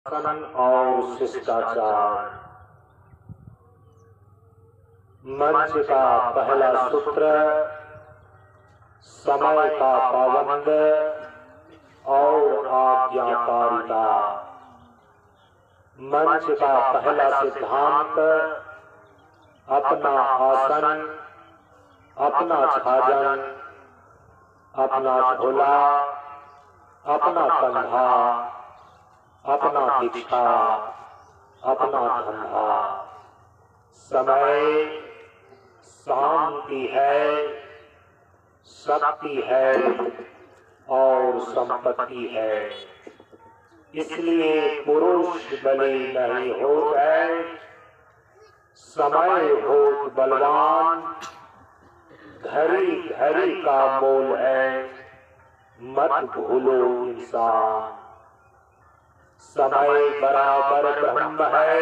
आसन और शिष्टाचार। मंच का पहला सूत्र समय का पाबंद और आज्ञाकारिता। मंच का पहला सिद्धांत अपना आसन, अपना छाजन, अपना झोला, अपना कंधा, अपना दीक्षा, अपना धंधा। समय शांति है, शक्ति है और संपत्ति है। इसलिए पुरुष बलि नहीं होत है, समय होत बलवान। घड़ी घड़ी का मोल है, मत भूलो इंसान। समय बराबर ब्रह्म है,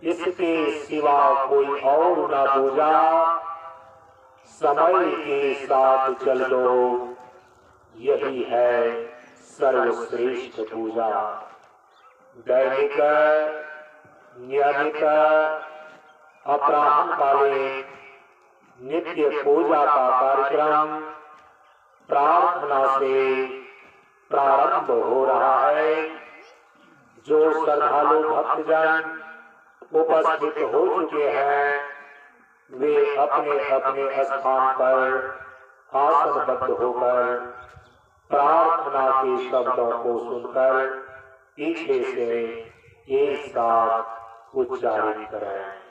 इसके सिवा कोई और न दूजा। समय के साथ चल लो, यही है सर्वश्रेष्ठ पूजा। दैनिक नियमित अपराह्न कालीन नित्य पूजा का कार्यक्रम प्रार्थना से प्रारंभ हो रहा है। जो श्रद्धालु भक्तजन उपस्थित हो चुके हैं, वे अपने अपने स्थान पर आसनबद्ध होकर प्रार्थना के शब्दों को सुनकर पीछे से एक साथ उच्चारित करें।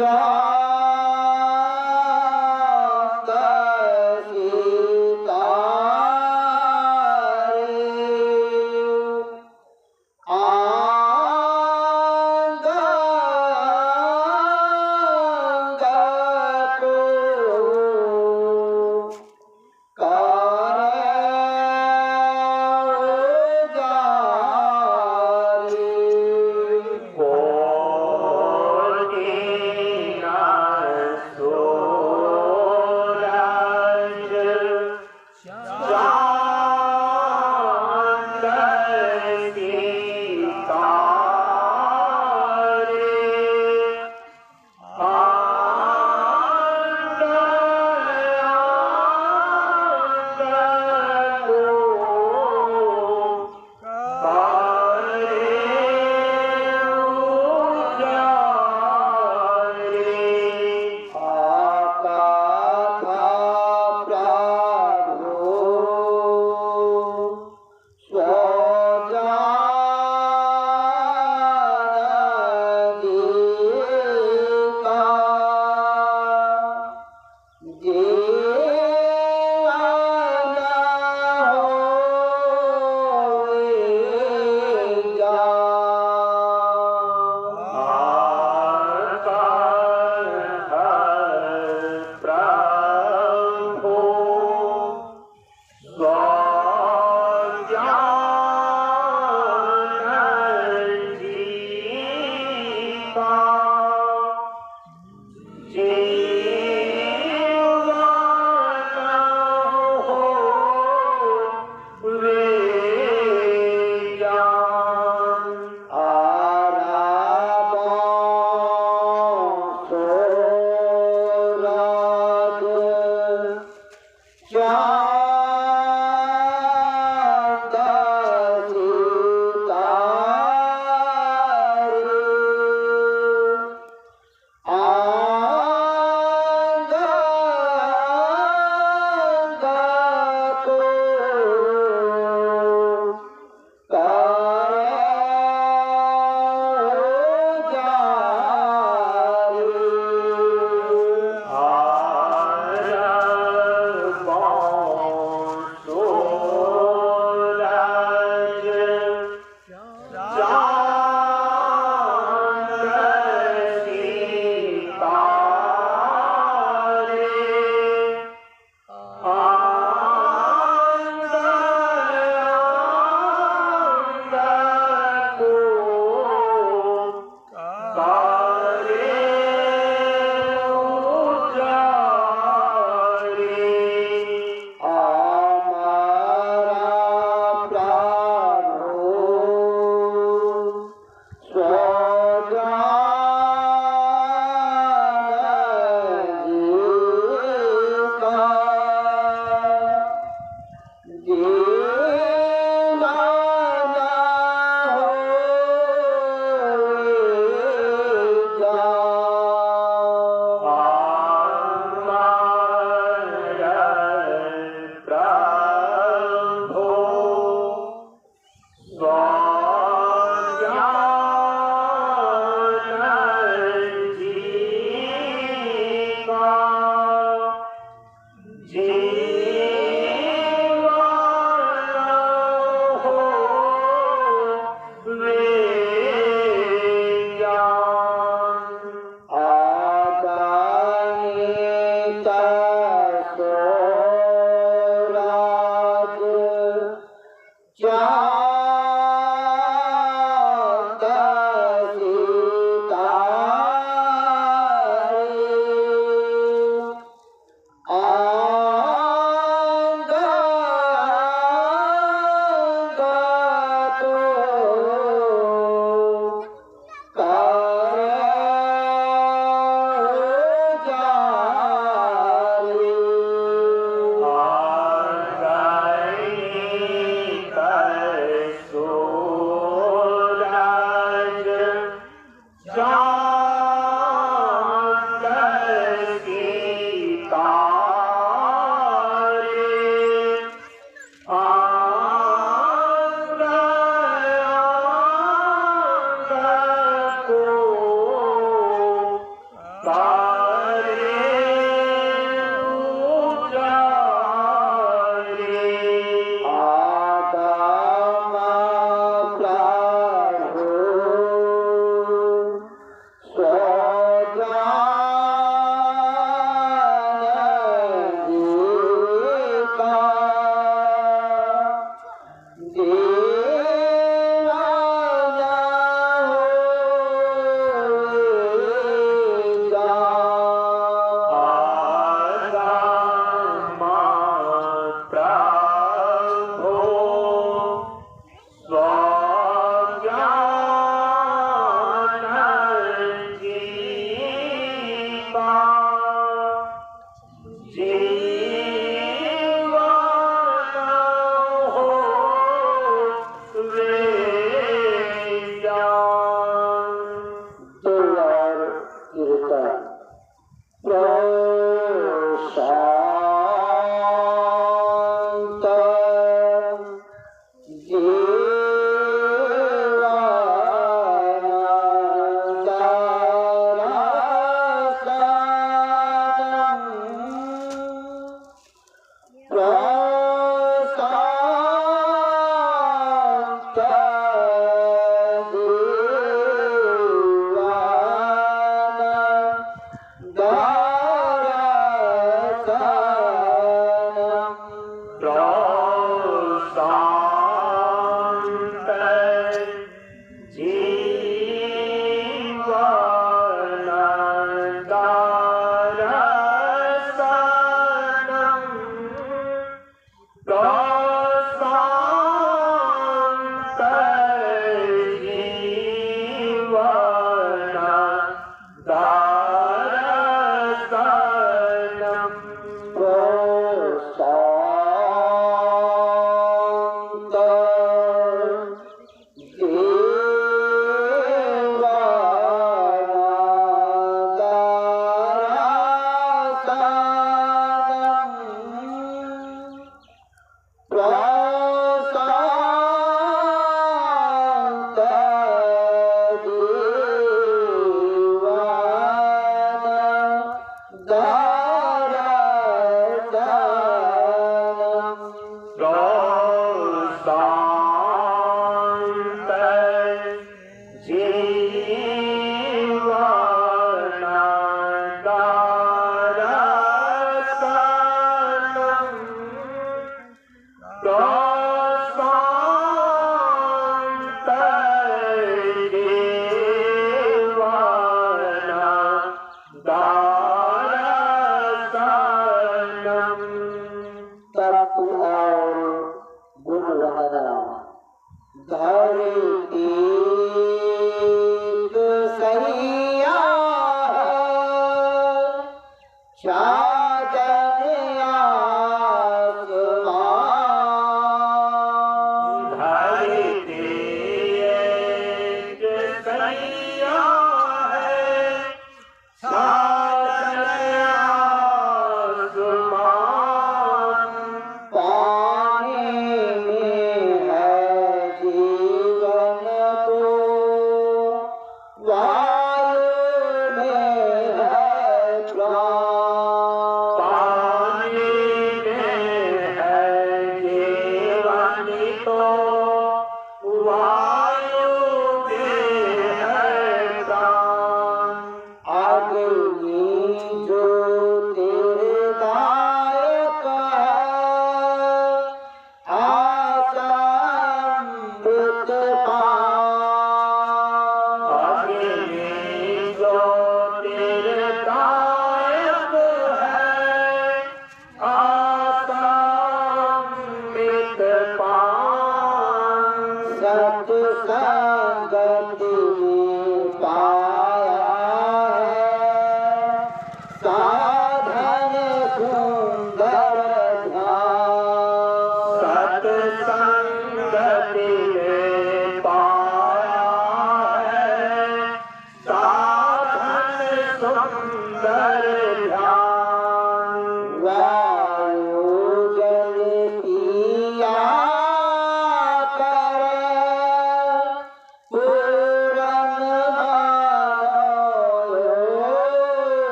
जा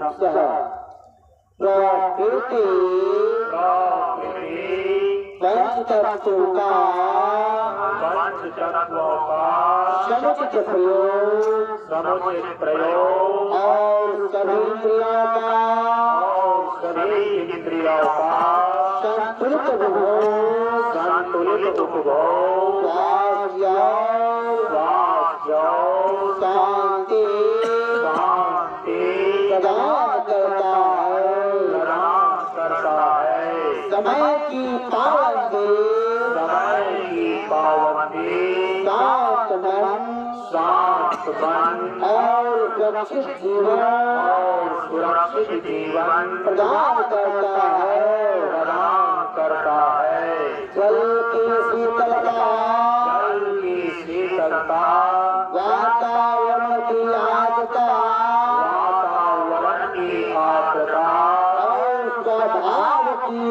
क्रमशः प्रकृति पंचतत्वों का समुचित प्रयोग और सभी इंद्रियों का संतुलित उपभोग शांति प्रदान करता है। समय की पाबंदी शांत मन और सुरक्षित जीवन प्रदान करता है। जल की शीतलता वातावरण की आर्द्रता और स्वभाव की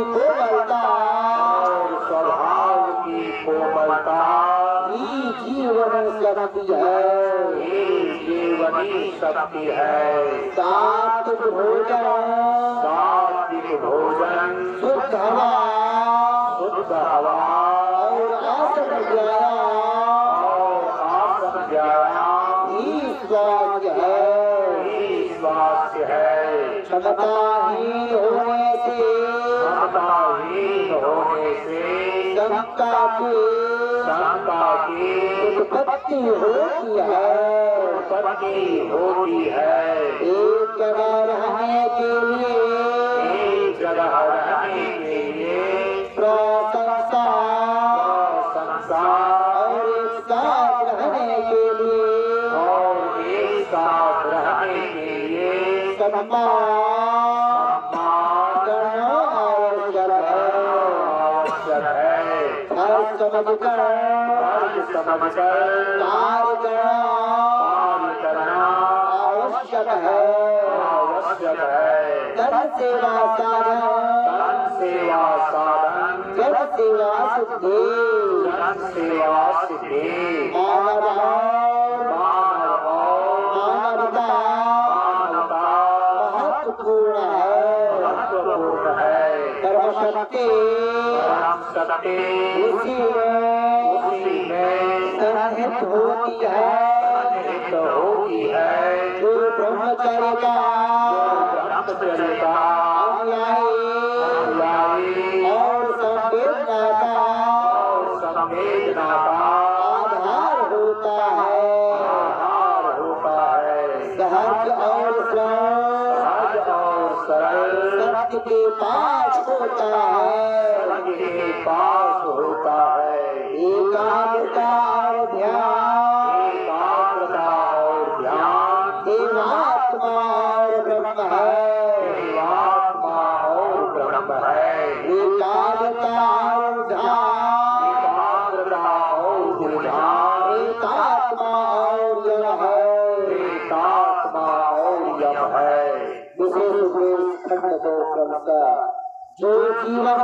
कोमलता ही जीवन शक्ति है। सात्विक भोजन शुद्ध हवा और आसन व्यायाम ही स्वास्थ्य है। क्षमताहीन होने से शंका की उत्पत्ति होती है। एक जगह रहने के लिए प्रशंसा और एक साथ रहने के लिए सम्मान करना आवश्यक है। समझकर कार्य करना आवश्यक है। धन सेवा साधन जन सेवा सिद्धि मानवता महत्वपूर्ण है। कर्म शक्ति उसी में सन्निहित होती है। जो ब्रह्मचर्य का अनुयायी और संवेदना का आधार होता है। सहज और सरल सत्य के पास होता है। एकाग्रता और ध्यान देवात्मा और ब्रह्म है। एकाग्रता और ध्यान एकात्मा और यम है। विशेष खंड दो क्रमशः जो जीवन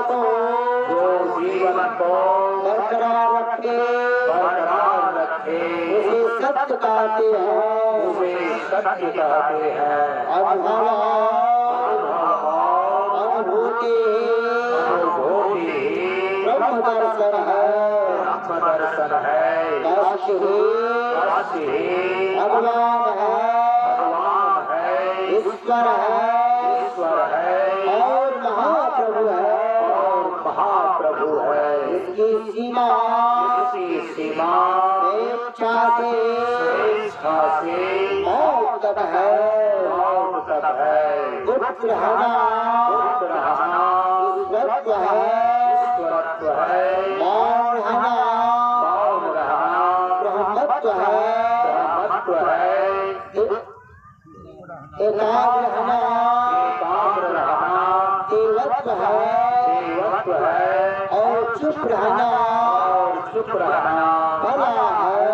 को बरकरार रखे उसे सत्य कहते हैं। अनुभूति ब्रह्म दर्शन है। भगवान है, ईश्वर है और महाप्रभु है। इसकी सीमा स्वेच्छा से मौत तक है। गुप्त रहना ईश्वरत्व है। मौन रहना ब्रह्मत्व है। एकाग्र रहना देवत्व है और चुप रहना भला है।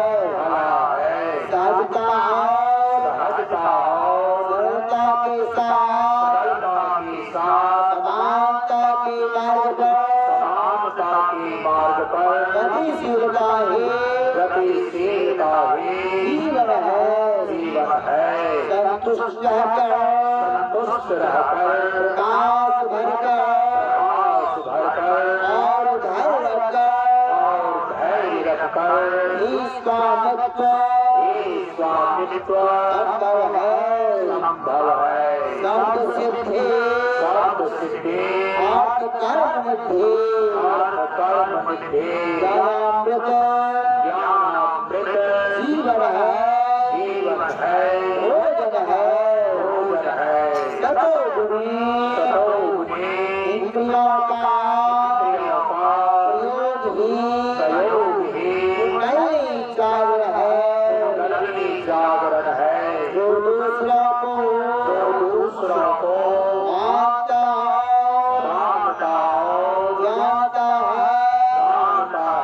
सहजता सरलता के साथ समानता के मार्ग पर गतिशीलता ही जीवन है। संतुष्ट रहकर संतुष्ट रहकर प्रकाश भरकर और धैर्य रखकर स्वामित्व संभव है शब्द सिद्धि अर्थ कर्म निधि ज्ञानामृत जीवन है भोजन है सतो गुणी इंद्रियों का प्रयोग ही नई जागरण है जो दूसरों को जानता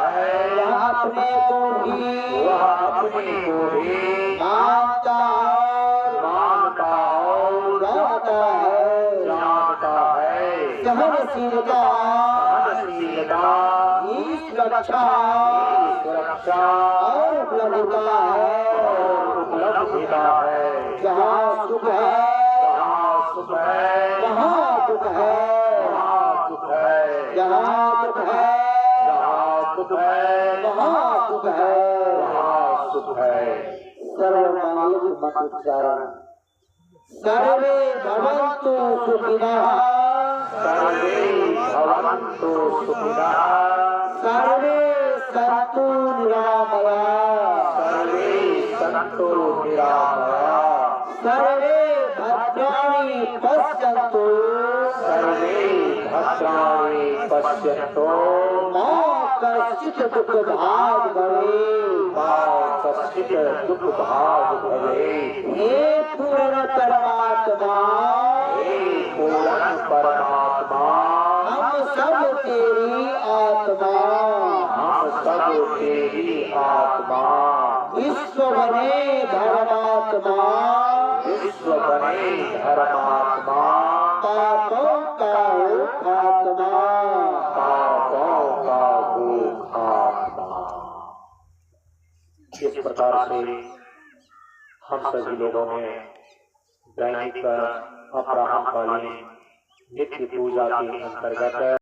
है वह अपने को भी जानता है सहनशीलता सुरक्षा और उपलब्धता है जहाँ सुख है वहाँ दुख है जहाँ दुख है वहाँ सुख है सर्वमांगलिक मंत्रोच्चारण सर्वे भवन्तु सुखिनः सर्वे सन्तु निरामया सर्वे भद्राणि पश्यन्तु मा कश्चित् दुःखभाग् भवे हे पूर्ण परमात्मा हम सब तेरी आत्मा विश्व बने धर्मात्मा पापों का हो खात्मा इस प्रकार से हम सभी लोगों ने दैनिक अपराह्न कालीन नित्य पूजा के अंतर्गत